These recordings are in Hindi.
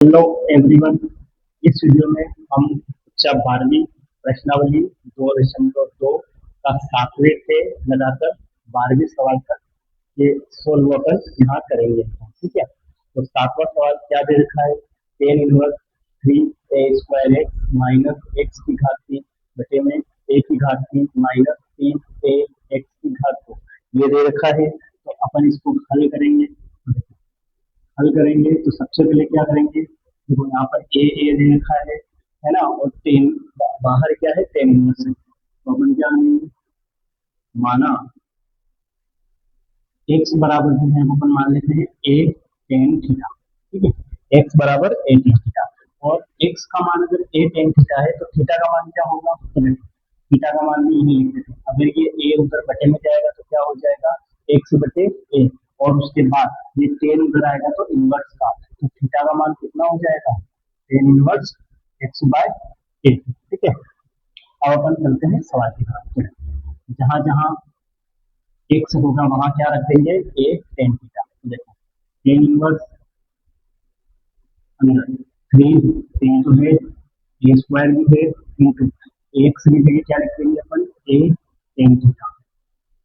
Hello everyone. इस वीडियो में हम कक्षा 12वीं प्रश्नावली 2.2 का 7वें से लगाकर 12वें सवाल तक के सोल्व कर यहाँ करेंगे। ठीक है, तो 7वां सवाल क्या दे रखा है? Tan inverse 3a² minus x की घात 3 बटे में ए की घात 3 माइनस 3a एक्स की घात 2 ये दे रखा है। तो अपन इसको हल करेंगे। तो सबसे पहले क्या करेंगे? देखो यहाँ पर ए दे रखा है ना, और टेन बाहर क्या है? टेन इनवर्स है। तो अपन क्या करेंगे? माना एक्स बराबर जो है अपन मान लेते हैं ए टेन थीटा। ठीक है, एक्स बराबर ए टेन थीटा, और एक्स का मान अगर ए टेन थीटा है तो थीटा का मान क्या होगा? तो थीटा का मान भी यही लिख देते हैं। अगर ये ए उधर बटे में जाएगा तो क्या हो जाएगा? एक्स बटे ए, और उसके बाद ये टेन उधर आएगा तो इनवर्स का, तो थीटा का मान कितना हो जाएगा? टेन इनवर्स एक्स बाय ए। ठीक है, अब अपन चलते हैं सवाल की तरफ। जहां जहां एक्स होगा वहां क्या रख देंगे? ए टेन थीटा। देखो टेन इनवर्स अंदर थ्री, टेन तो है, ए स्क्वायर भी है, इंटू एक्स की जगह क्या लिख देंगे अपन? ए टेन थीटा।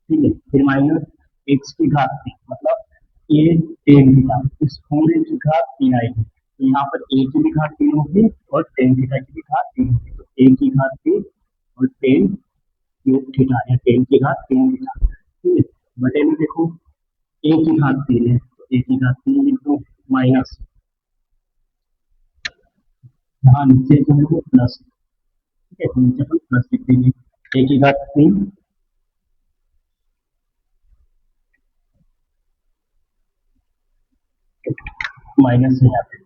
ठीक है, फिर माइनस एक्स की घात 3 मतलब ए टेन थीटा, इस पूरे की घात 3 आएगी। तो यहाँ पर ए की भी घात 3 होगी और टेन थीटा की भी घात 3 होगी। तो ए की घात 3 और टेन क्यूब थीटा या टेन की घात 3 थीटा। ठीक है, बटे में देखो ए की घात 3 है तो ए की घात 3 लिख दो, माइनस यहाँ नीचे जो है वो प्लस। ठीक है, तो नीचे पर प्लस लिख देंगे, ए की घात 3 माइनस से जाते हैं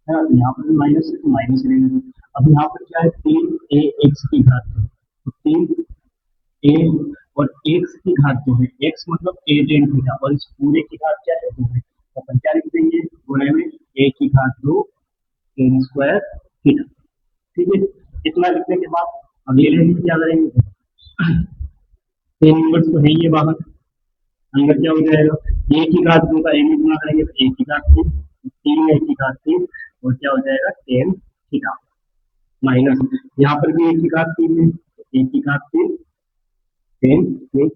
ना, तो यहाँ पर भी माइनस है तो माइनस ले लेंगे। अब यहाँ पर क्या है? 3 ए एक्स की घात 2, तो 3 ए और एक्स की घात जो है, एक्स मतलब ए टेन थीटा, और इस पूरे की घात क्या है? 2 है। तो अपन क्या लिख देंगे? गुणे में ए की घात 2 टेन स्क्वायर थीटा। ठीक है, इतना लिखने के बाद अब ये लेंगे क्या करेंगे? टेन इनवर्स तो है ही है बाहर, अंदर क्या हो जाएगा? ए की घात 2 का ए में गुणा करेंगे तो ए की घात 3, 3 ए की घात 3, और क्या हो जाएगा? टेन थीटा, माइनस यहाँ पर भी ए की घात 3 है तो ए की घात 3 टेन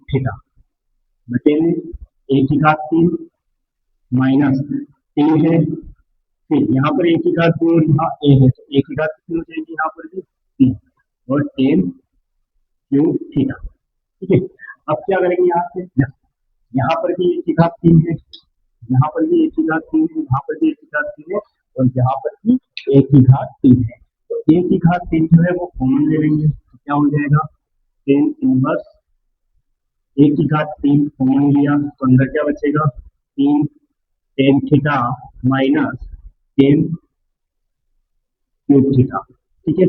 थीटा, बटे में ए की घात 3 माइनस 3 है, फिर यहाँ पर ए की घात 2 और यहाँ ए है तो ए की घात कितनी हो जाएगी? यहाँ पर भी 3 और टेन क्यूब थीटा। ठीक है, अब क्या करेंगे? यहाँ से यहाँ पर भी ए की घात 3 है, यहाँ पर भी एक ही घात 3 है, यहाँ पर भी एक ही घात 3 है, और यहाँ पर भी एक ही घात 3 है। तो एक ही घात 3 जो है वो कॉमन ले लेंगे तो क्या हो जाएगा? टेन इनवर्स एक ही घात 3 कॉमन लिया तो अंदर क्या बचेगा? 3 tan theta minus ten cube theta. ठीक है,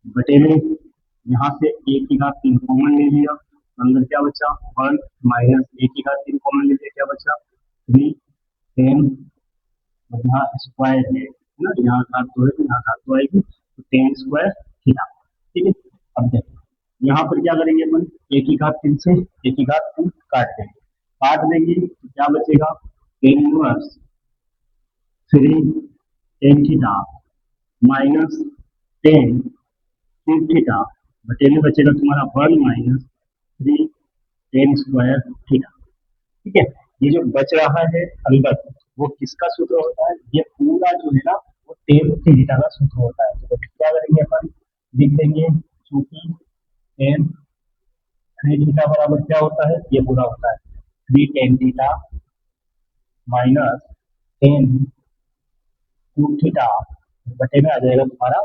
बटे में यहाँ से एक ही घात 3 कॉमन ले लिया तो अंदर क्या बचा? 1 माइनस एक ही घात 3 कॉमन ले लिया, क्या बचा? 3 टेन, और यहाँ स्क्वायर है ना, यहाँ घात 2 है तो यहाँ घात 2 आएगी तो टेन स्क्वायर थीटा। ठीक है, अब देखो यहाँ पर क्या करेंगे अपन? एक ही घात 3 से एक ही घात 3 काट देंगे तो क्या बचेगा? Tan inverse 3 tan theta minus ten cube theta, बटे में बचेगा तुम्हारा 1 माइनस 3 टेन स्क्वायर थीटा। ठीक है, ये जो बच रहा है अंदर वो किसका सूत्र होता है? ये पूरा जो है ना वो टेन थीटा का सूत्र होता है। तो क्या करेंगे अपन? लिख देंगे, चूंकि टेन थ्री थीटा बराबर क्या होता है? ये पूरा होता है 3 tan theta minus ten cube theta, बटे में आ जाएगा तुम्हारा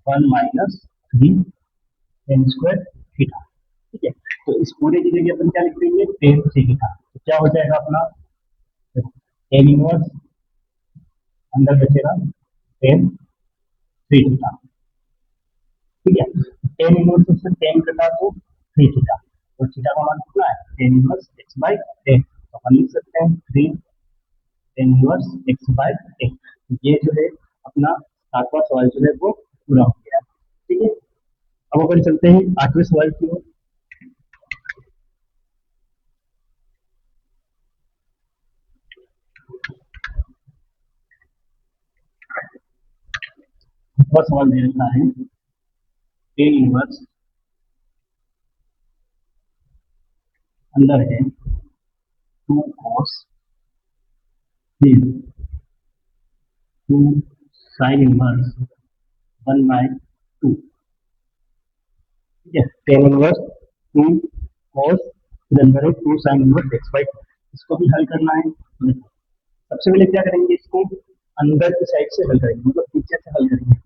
1 माइनस 3 टेन स्क्वायर थीटा। ठीक है, तो इस पूरे की जगह अपन क्या लिख देंगे? Tan theta. तो क्या हो जाएगा अपना? टेन इनवर्स अंदर बचेगा टेन थ्री थीटा। ठीक है, टेन इनवर्स से टेन कटा तो थ्री थीटा, और थीटा का मान कितना है? Tan inverse x by ten. तो अपन लिख सकते हैं three ten inverse x by ten. ये जो है अपना 7वां सवाल जो है वो पूरा हो गया। ठीक है, अब अपन चलते हैं 8वें सवाल की ओर। बस सवाल दे रखा है टेन इनवर्स अंदर है two cos three two sine inverse one by two. ठीक है, टेन इनवर्स टू कॉस अंदर है two sine inverse x by. इसको भी हल करना है। सबसे पहले क्या करेंगे, इसको अंदर की साइड से हल करेंगे, मतलब पीछे से हल करेंगे।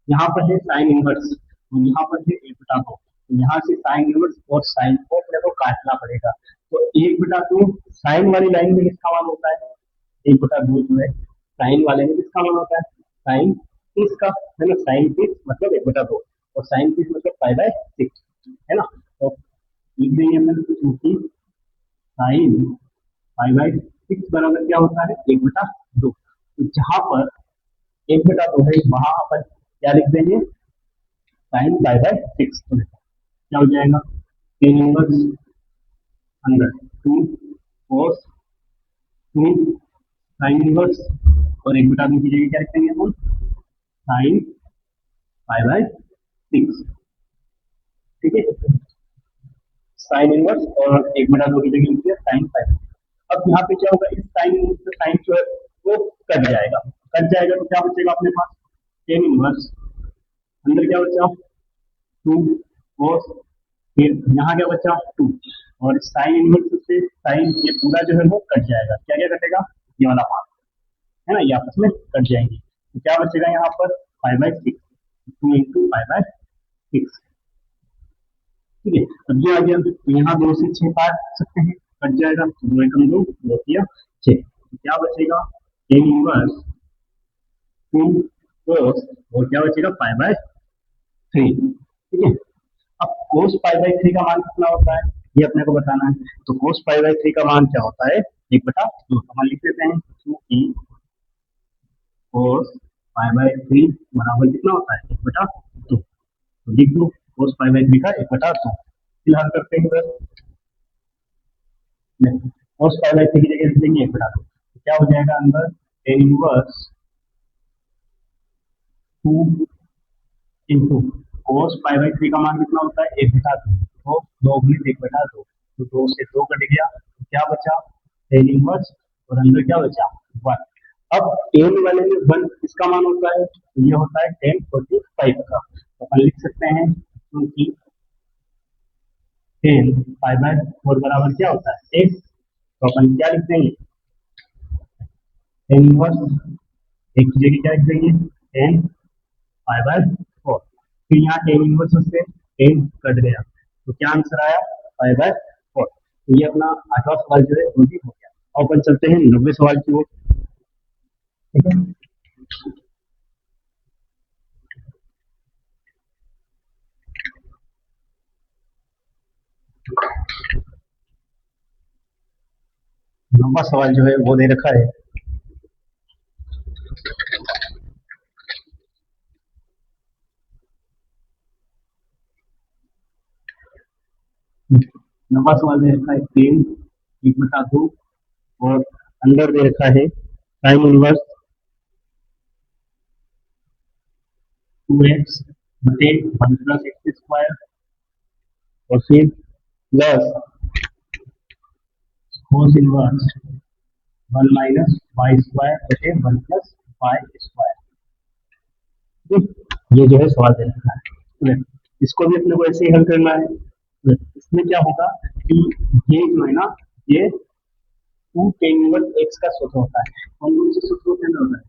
यहाँ पर है साइन इनवर्स और यहाँ पर है एक बटा दो। यहाँ से साइन इनवर्स और साइन को अपने को काटना पड़ेगा। तो एक बटा दो साइन वाली लाइन में किसका मान होता है, एक बटा दो जो है साइन वाले में किसका मान होता है, साइन तीस का, है ना। साइन तीस मतलब एक बटा दो और साइन तीस मतलब पाई बाय सिक्स, है ना। तो लिख देंगे अपन क्योंकि साइन पाई बाय सिक्स बराबर क्या होता है, एक बटा दो। तो जहां पर एक बटा दो है वहां अपन क्या लिख देंगे, साइन पाई बाय सिक्स। तो क्या हो जाएगा, टेन इनवर्स अंदर two cos two sine inverse और एक बटा दो की जगह क्या लिख देंगे अपन, साइन पाई बाय सिक्स। ठीक है, साइन इनवर्स और एक बटा दो की जगह लिख दिया साइन पाई। अब यहाँ पे क्या होगा, इस साइन इनवर्स से साइन जो है वो कट जाएगा। कट जाएगा तो क्या बचेगा अपने पास, टेन इनवर्स अंदर क्या बचा टू कोस, फिर यहाँ क्या बचा टू और साइन इनवर्स से साइन ये पूरा जो है वो कट जाएगा। क्या क्या कटेगा, ये वाला पार्ट, है ना, ये आपस में कट जाएंगे। तो क्या बचेगा यहाँ पर five by six, two into five by six. ठीक है, अब ये आ गया। तो यहाँ दो से छह काट सकते हैं, कट जाएगा। दो एकम दो, दो किया छह। तो क्या बचेगा, टेन इनवर्स टू कोस और क्या बचेगा पाई बाय थ्री। ठीक है, अब कोस पाई बाय थ्री का मान कितना होता है ये अपने को बताना है। तो कोस पाई बाय थ्री का मान क्या होता है, एक बटा दो। हम लिख देते हैं क्योंकि कोस पाई बाय थ्री बराबर कितना होता है, एक बटा दो। तो लिख दो कोस पाई बाय थ्री का एक बटा दो। फिलहाल करते हैं कोस पाई बाय थ्री की जगह लिख देंगे एक बटा दो। तो क्या हो जाएगा अंदर tan inverse two into cos pi by three का मान कितना होता है, एक बटा दो। तो दो गुणित एक बटा दो, तो दो से दो कट गया। तो क्या बचा टेन इनवर्स और अंदर क्या बचा वन। अब टेन वाले में वन किसका मान होता है, तो ये होता है टेन फोर्टी फाइव का। तो अपन लिख सकते हैं क्योंकि टेन पाई बाय फोर बराबर क्या होता है एक। तो अपन क्या लिख देंगे, टेन इनवर्स एक की जगह क्या लिख देंगे, टेन पाई बाय फोर। फिर यहाँ टेन इनवर्स से टेन कट गया तो क्या आंसर आया, पाई बाय फोर। तो ये अपना आठवां सवाल जो है वो भी हो गया। और अपन चलते हैं 90वें सवाल की ओर। ठीक है, 90वां सवाल जो है वो दे रखा है, नंबर सवाल दे रखा है टेन एक बटा दो और अंदर दे रखा है साइन इनवर्स टू एक्स बटे वन प्लस एक्स स्क्वायर और फिर plus cos inverse one minus y square बटे वन प्लस वाई स्क्वायर। ये जो है सवाल दे रखा है, इसको भी अपने को ऐसे ही हल करना है। इसमें क्या होगा कि ये जो है ना, ये टू टेन इनवर्स एक्स का सूत्र होता है। कौन कौन से सूत्र होते हैं,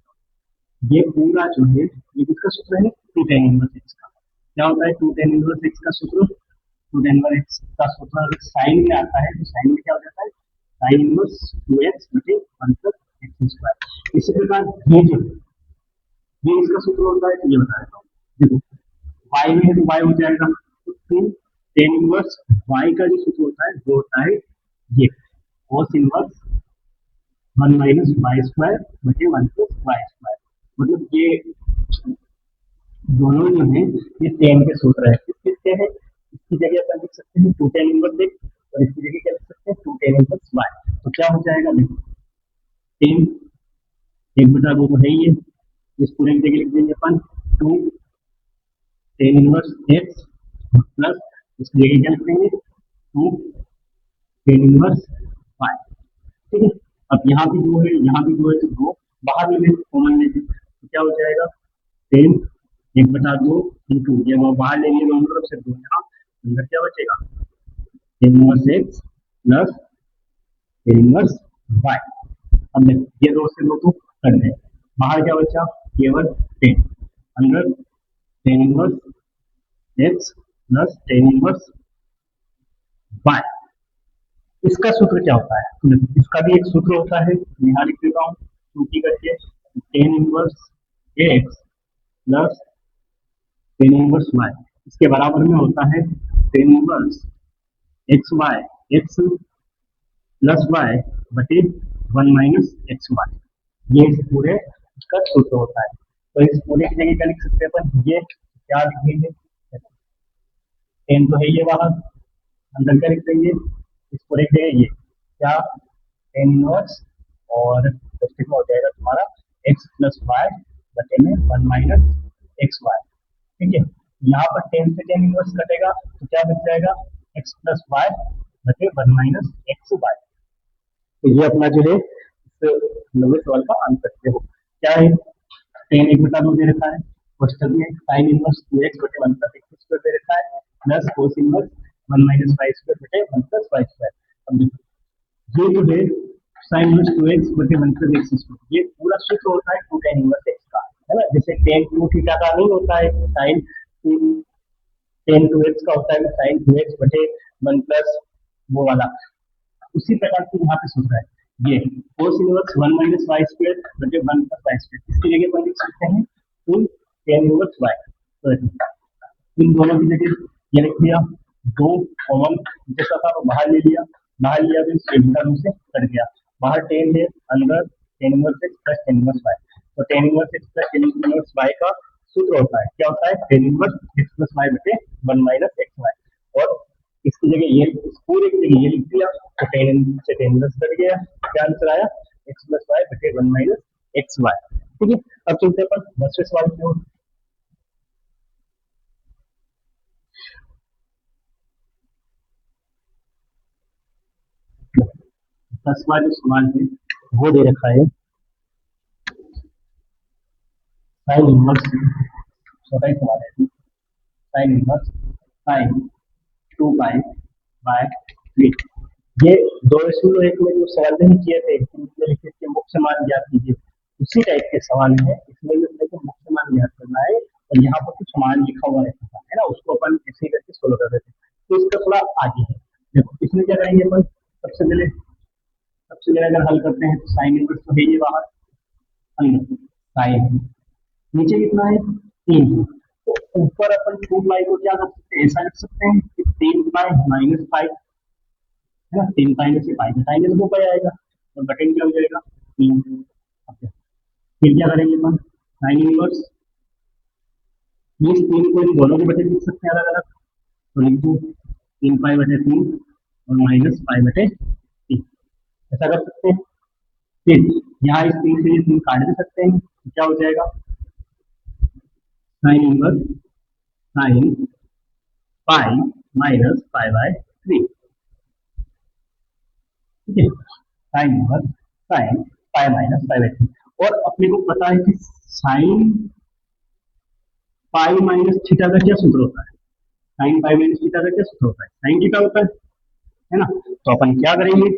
ये पूरा जो है ये किसका सूत्र है, टू टेन इनवर्स एक्स का। क्या होता है टू टेन इनवर्स एक्स का सूत्र, टू टेन इनवर्स एक्स का सूत्र अगर साइन में आता है तो साइन में क्या हो जाता है, साइन इनवर्स टू एक्स बटे वन प्लस एक्स स्क्वायर। इसी प्रकार ये जो ये इसका सूत्र होता है, तो ये बता देता हूँ। देखो वाई में है तो वाई हो जाएगा, तो टू टेन इनवर्स वाई का जो सूत्र होता है वो होता है ये cos inverse one minus y square बटे वन प्लस वाई स्क्वायर। मतलब ये दोनों जो है ये टेन के सूत्र है। किसके है, इसकी जगह अपन लिख सकते हैं टू टेन इनवर्स एक्स और इसकी जगह क्या लिख सकते हैं टू टेन इनवर्स वाई। तो क्या हो जाएगा, देखो टेन एक बटा दो तो है ही है, इस पूरे की जगह लिख देंगे अपन two tan inverse x plus इसकी जगह क्या लिखेंगे टू टेन इनवर्स वाई। ठीक है, अब यहाँ भी दो है, यहाँ भी दो है, तो दो बाहर ले लेंगे, कॉमन ले लेंगे, तो क्या हो जाएगा टेन एक बटा दो इंटू ये वो बाहर ले लिए दोनों तरफ से दो, यहाँ अंदर क्या बचेगा tan inverse x plus tan inverse y. अब देखो ये दो से दो तो कट गए, बाहर क्या बचा केवल टेन, अंदर tan inverse x plus tan inverse y. इसका सूत्र क्या होता है, तो देखो इसका भी एक सूत्र होता है, यहाँ लिख देता हूँ टू की करके tan inverse x plus tan inverse y, इसके बराबर में होता है tan inverse x y x plus y बटे वन माइनस एक्स वाई। ये इस पूरे इसका सूत्र होता है। तो इस पूरे की जगह क्या लिख सकते हैं अपन, ये क्या लिखेंगे टेन तो है ये बाहर, अंदर क्या लिख देंगे इस पूरे की जगह ये क्या टेन इनवर्स और में हो जाएगा तुम्हारा एक्स प्लस वाई बटे में वन माइनस एक्स वाई। ठीक है, यहाँ पर टेन से टेन इनवर्स कटेगा तो क्या बच जाएगा एक्स प्लस वाई बटे वन माइनस एक्स वाई। तो ये अपना जो है इस नंबर सवाल का आंसर है, क्या है टेन एक बटा दो दे रखा है, क्वेश्चन में साइन इनवर्स टू एक्स बटे वन प्लस एक्स स्क्वायर दे रखा है plus cos inverse one minus y square बटे वन प्लस वाई स्क्वायर। अब देखो ये जो है साइन इनवर्स टू एक्स बटे वन प्लस एक्स स्क्वायर ये पूरा सूत्र होता है टू टेन इनवर्स एक्स का, है ना, जैसे टेन टू थीटा का नहीं होता है sine two tan two x का होता है साइन टू एक्स बटे वन प्लस वो वाला, उसी प्रकार से यहाँ पे सूत्र है ये cos inverse one minus y square बटे वन प्लस वाई स्क्वायर, इसकी जगह पर लिख सकते हैं टू टेन इनवर्स वाई। तो इन दोनों की जगह ये लिख दिया, दो कॉमन जैसा था वो बाहर ले लिया, बाहर लिया तो एक टर्म से कट गया, बाहर टेन है अंदर tan inverse x plus tan inverse y. तो tan inverse x plus tan inverse y का सूत्र होता है क्या होता है tan inverse x plus y बटे वन माइनस एक्स वाई, और इसकी जगह ये पूरे की जगह ये लिख दिया तो टेन से टेन इनवर्स कट गया, क्या आंसर आया एक्स प्लस वाई बटे वन माइनस एक्स वाई। ठीक है, अब चलते अपन दूसरे सवाल की ओर। दसवां जो सवाल है वो दे रखा है साइन इनवर्स, छोटा ही सवाल है, sine inverse sine to pi by three. ये 2:1 में जो सवाल नहीं किए थे इसमें लिखे थे मुख्य मान ज्ञात कीजिए, उसी टाइप के सवाल है, इसमें भी अपने को मुख्य मान ज्ञात करना है और यहाँ पर कुछ मान लिखा हुआ रहता है ना, उसको अपन ऐसे ही करके सोल्व कर देते हैं। तो इसका थोड़ा आगे है, देखो इसमें क्या करेंगे अपन, सबसे पहले अगर हल करते हैं तो साइन इनवर्स तो है ये बाहर अंदर साइन, नीचे कितना है तीन, तो ऊपर अपन टू पाई को क्या कर सकते हैं ऐसा लिख सकते हैं कि तीन पाई माइनस पाई, है ना, तीन पाई में से पाई घटाएंगे तो दो पाई आएगा और बटन क्या हो जाएगा तीन। फिर क्या करेंगे अपन साइन इनवर्स मीन्स तीन को इन दोनों के बटे लिख सकते हैं अलग अलग, तो लिख दो तीन पाई बटे तीन और माइनस पाई बटे तीन, ऐसा कर सकते हैं। फिर यहाँ इस तीन से ये तीन काट भी सकते हैं तो क्या हो जाएगा sine inverse sine pi minus pi by three. ठीक है, sine inverse sine pi minus pi by three, और अपने को पता है कि साइन पाई माइनस थीटा का क्या सूत्र होता है, साइन पाई माइनस थीटा का क्या सूत्र होता है साइन थीटा होता है ना, तो अपन क्या करेंगे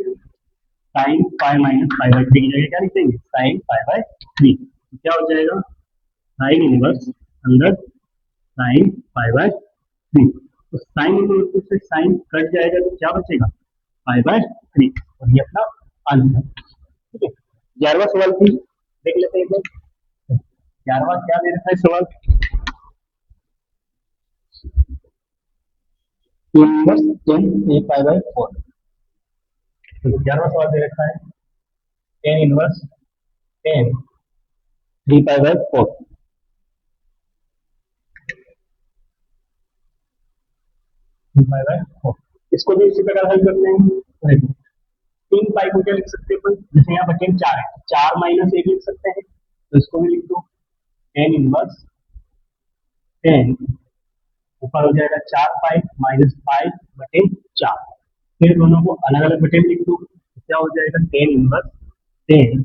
sine pi minus pi by three की जगह क्या लिख देंगे साइन पाई बाय थ्री, तो क्या हो जाएगा साइन इनवर्स अंदर साइन पाई बाय थ्री, तो साइन इनवर्स से साइन कट जाएगा तो क्या बचेगा पाई बाय थ्री, और ये अपना आंसर। ठीक है, 11वां सवाल भी देख लेते हैं एक बार। 11वां क्या दे रखा है सवाल, inverse tan a pi by four. 11वां सवाल दे रखा है tan inverse tan three pi by four. इसको भी इसी प्रकार हल करते हैं, तीन पाई को क्या लिख सकते हैं अपन, जैसे यहाँ पर टेन चार है, चार माइनस एक लिख सकते हैं, तो इसको भी लिख दो टेन इनवर्स 10 ऊपर हो जाएगा 4 पाई माइनस 5/4। फिर दोनों को अलग अलग बटे में लिख दो, क्या हो जाएगा 10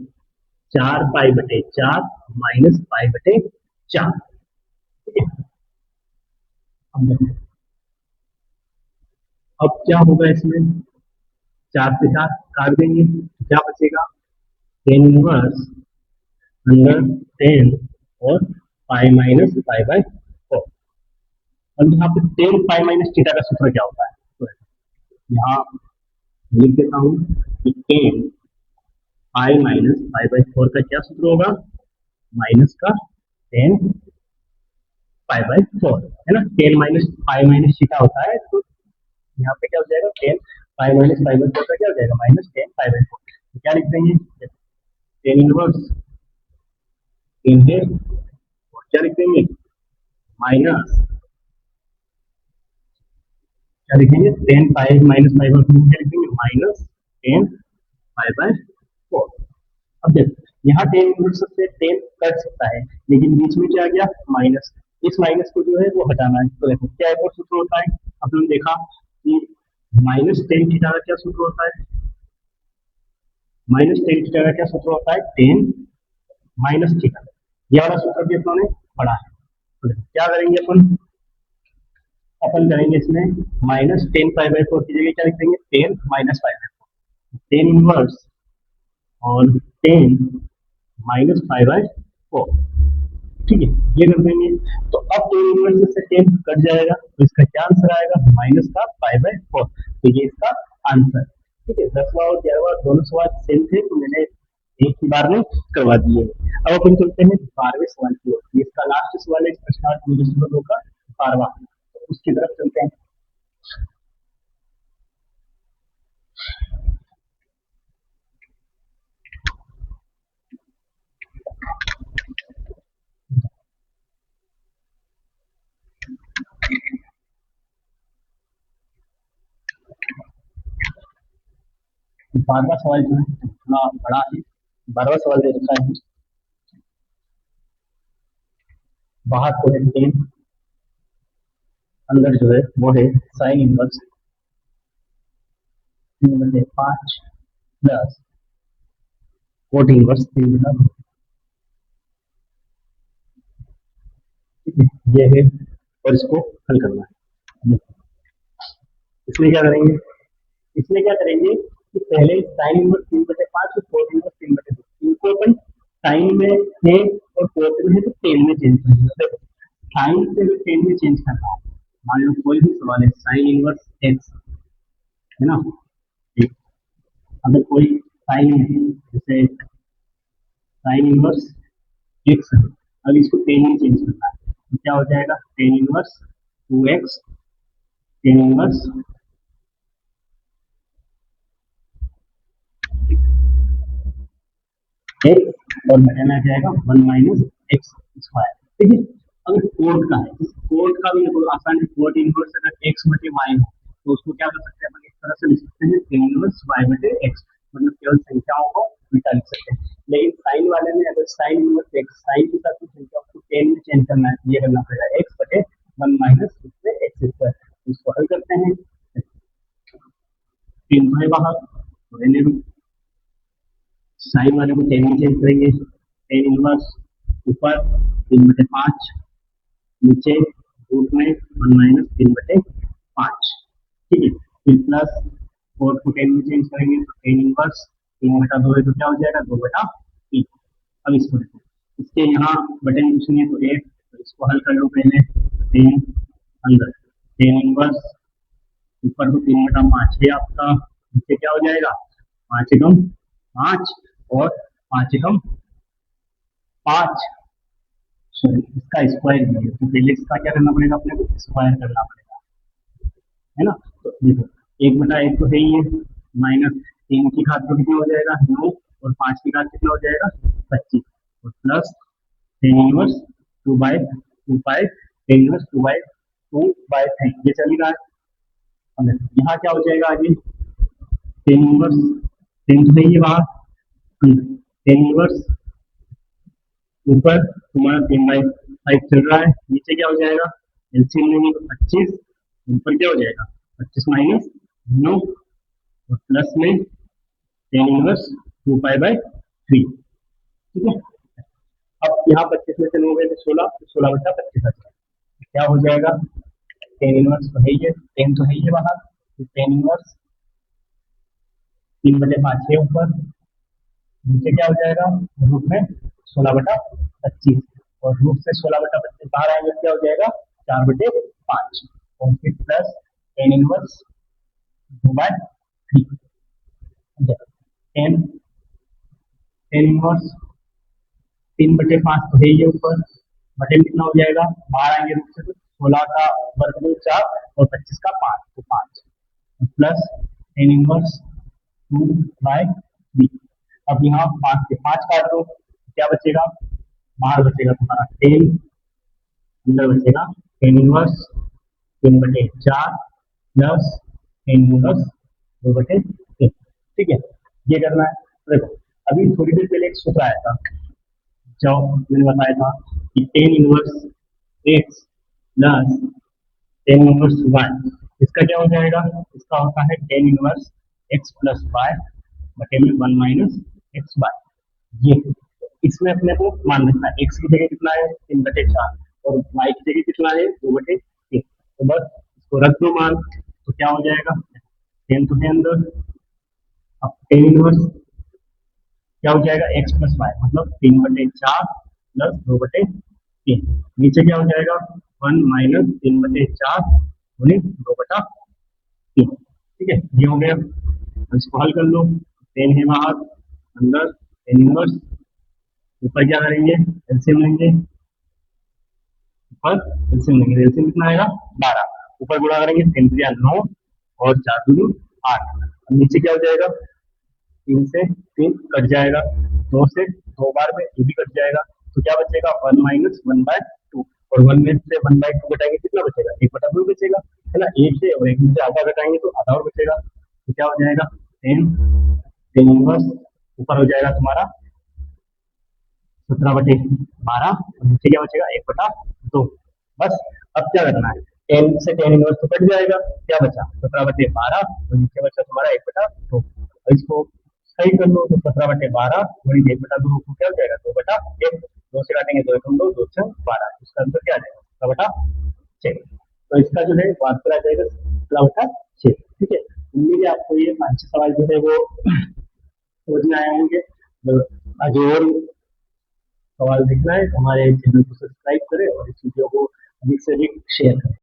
4 पाई/4 माइनस पाई/4। ठीक है, अब देखो अब क्या होगा इसमें, 4 से 4 काट देंगे तो क्या बचेगा 10 इनवर्स अंडर 10 और पाई-पाई/4। अब यहाँ पे 10 पाई-थीटा का सूत्र क्या होता है, तो यहाँ लिख देता हूँ कि 10 पाई-पाई/4 का क्या सूत्र होगा, माइनस का 10 पाई/4 है ना, 10 - पाई-थीटा होता है, तो यहाँ पे क्या हो जाएगा 10 पाई-पाई/4 का क्या हो जाएगा -10 पाई/4। तो क्या लिख देंगे 10 इनवर्स 10 है, और क्या लिख देंगे माइनस, क्या लिखेंगे 10 पाई-पाई/4 क्या लिख देंगे -10 पाई/4। अब देखो यहाँ 10 इनवर्स से 10 कट सकता है, लेकिन बीच में क्या आ गया माइनस, इस माइनस को जो है वो हटाना है। तो देखो क्या एक और सूत्र होता है, अपन देखा कि -10 थीटा का क्या सूत्र होता है, -10 थीटा का क्या सूत्र होता है 10 - थीटा। ये वाला सूत्र भी अपनों ने पढ़ा है। तो देखो क्या करेंगे अपन करेंगे इसमें -10 पाई/4 की जगह क्या लिख देंगे 10 - पाई/4, 10 इनवर्स और 10 - पाई/4। ठीक है, ये कर देंगे। तो अब 10 इनवर्स से 10 कट जाएगा, तो इसका क्या आंसर आएगा माइनस का पाई/4। तो ये इसका आंसर। ठीक है, 10वां और 11वां दोनों सवाल सेम थे, तो मैंने एक ही बार में करवा दिए। अब अपन चलते हैं 12वें सवाल की ओर। ये इसका लास्ट सवाल है प्रश्नार्थ 2.2 का 12वां, तो उसकी तरफ चलते हैं। तो 12वां सवाल जो है थोड़ा बड़ा है। 12वां सवाल दे रखा है, बाहर को है 10, अंदर जो है वो है sine inverse 3/5 plus cot inverse 3/2। ठीक है, ये है और इसको हल करना है। इसमें क्या करेंगे, इसमें क्या करेंगे कि पहले साइन इनवर्स 3/5 और कोट इनवर्स 3/2 इनको अपन साइन में है और कोट में है तो टेन में चेंज करेंगे। साइन से अगर टेन में चेंज करना है, मान लो कोई भी सवाल है साइन इनवर्स एक्स है ना, एक अगर कोई साइन है जैसे साइन इनवर्स एक्स है, अब इसको टेन में चेंज करना है तो क्या हो जाएगा tan inverse 2x, ten inverse x और घटाना आ जाएगा 1 - एक्स स्क्वायर। ठीक है, अगर कोट का है, इस कोट का भी देखो आसान है, कोट इनवर्स अगर एक्स बटे वाई है तो उसको क्या कर सकते हैं अपन, इस तरह से लिख सकते हैं टेन इनवर्स वाई बटे एक्स, मतलब केवल संख्याओं को उल्टा लिख सकते हैं। लेकिन साइन वाले में अगर साइन इनवर्स एक्स साइन के साथ संख्या को टेन में चेंज करना है, ये करना पड़ेगा एक्स बटे 1 - एक्स स्क्वायर। इसको हल करते हैं, तीन है बाहर तो रहने दो, साइन वाले को टेन में चेंज करेंगे, टेन इनवर्स ऊपर 3/5 नीचे रूट में 1 - 3/5। ठीक है, फिर प्लस फोर को टेन में चेंज करेंगे तो टेन इनवर्स 3/2 है तो क्या हो जाएगा 2/3। अब इसको देखो, इसके यहाँ बटे में कुछ नहीं है तो 8, तो इसको हल कर लो पहले, टेन अंदर टेन इनवर्स ऊपर तो 3/5 है आपका, नीचे क्या हो जाएगा 5 एकम 5 और 5 एकम 5, सॉरी इसका स्क्वायर भी है तो पहले इसका क्या करना पड़ेगा अपने को स्क्वायर करना पड़ेगा, है ना। तो देखो 1/1 तो है ही है, माइनस 3 की घात तो कितना हो जाएगा 9 और 5 की घात कितना हो जाएगा 25 और plus tan inverse 2/2 tan inverse 2/3 ये चल रहा है। अब यहाँ क्या हो जाएगा आगे टेन इनवर्स 10 तो है ही वहां, टेन इनवर्स ऊपर तुम्हारा 3/5 चल रहा है, नीचे क्या हो जाएगा एलसीएम लेंगे तो 25, ऊपर क्या हो जाएगा 25 माइनस 9 और प्लस में टेन इनवर्स 2 पाई बाय 3। ठीक है, अब यहाँ 25 में से 9 गए तो 16, तो 16/25 आ जाएगा। क्या हो जाएगा, टेन इनवर्स तो है ही है, टेन तो है ही है बाहर, तो टेन इनवर्स 3/5 है ऊपर, नीचे क्या हो जाएगा रूट में 16/25, और रूट से 16/25 बाहर आएंगे तो क्या हो जाएगा 4/5, और फिर plus tan inverse 2/3। Ten tan inverse 3/5 तो है ही है ऊपर, बटे में कितना हो जाएगा बाहर आएंगे रूट से तो 16 का वर्गमूल 4 और 25 का 5, तो 5 प्लस टेन इनवर्स 2/3। अब यहाँ 5 से 5 काट दो, क्या बचेगा, बाहर बचेगा तुम्हारा 10, अंदर बचेगा tan inverse 3/4 plus tan inverse 2/3। ठीक है, ये करना है। तो देखो अभी थोड़ी देर पहले एक सूत्र आया था, जो मैंने बताया था कि tan inverse x plus tan inverse y, इसका क्या हो जाएगा, इसका होता है tan inverse x plus y बटे में 1 - x वाई। ये इसमें अपने को मान रखना है, एक्स की जगह कितना है 3/4 और वाई की जगह कितना है 2/3, तो बस इसको रख दो मान, तो क्या हो जाएगा टेन तो है अंदर, अब टेन इनवर्स क्या हो जाएगा एक्स प्लस वाई मतलब 3/4 प्लस 2/3, नीचे क्या हो जाएगा 1 - 3/4 गुणे 2/3। ठीक है, ये हो गया, अब इसको हल कर लो, टेन है बाहर, अंदर टेन इनवर्स, ऊपर क्या करेंगे एलसीएम लेंगे, ऊपर एलसीएम लेंगे, एलसीएम कितना आएगा 12, ऊपर गुणा करेंगे 3×9 और 4×8, नीचे क्या हो जाएगा 3 से 3 कट जाएगा, 2 से 2 बार में ये भी कट जाएगा, तो क्या बचेगा 1 - 1/2, और 1 में से 1/2 घटाएंगे कितना बचेगा 1/2 बचेगा, है ना, एक से और एक में से आधा घटाएंगे तो आधा और बचेगा, तो क्या हो जाएगा टेन टेन इनवर्स ऊपर हो जाएगा तुम्हारा 17/12 और नीचे क्या बचेगा 1/2। बस अब क्या करना है, टेन से टेन इनवर्स तो कट जाएगा, क्या बचा 17/12 और नीचे बचा तुम्हारा 1/2, इसको सही कर लो, तो 17/12 वही 1/2 को क्या हो जाएगा 2/1, 2 से काटेंगे 2 एकम 2, 2 से 12, इसका आंसर क्या आ जाएगा 17/6। तो इसका जो है वो आंसर आ जाएगा 17/6। ठीक है, उम्मीद है आपको ये 5-6 सवाल जो है वो समझ में आए होंगे। तो आगे और सवाल देखना है तो हमारे चैनल को सब्सक्राइब करें और इस वीडियो को अधिक से अधिक शेयर करें।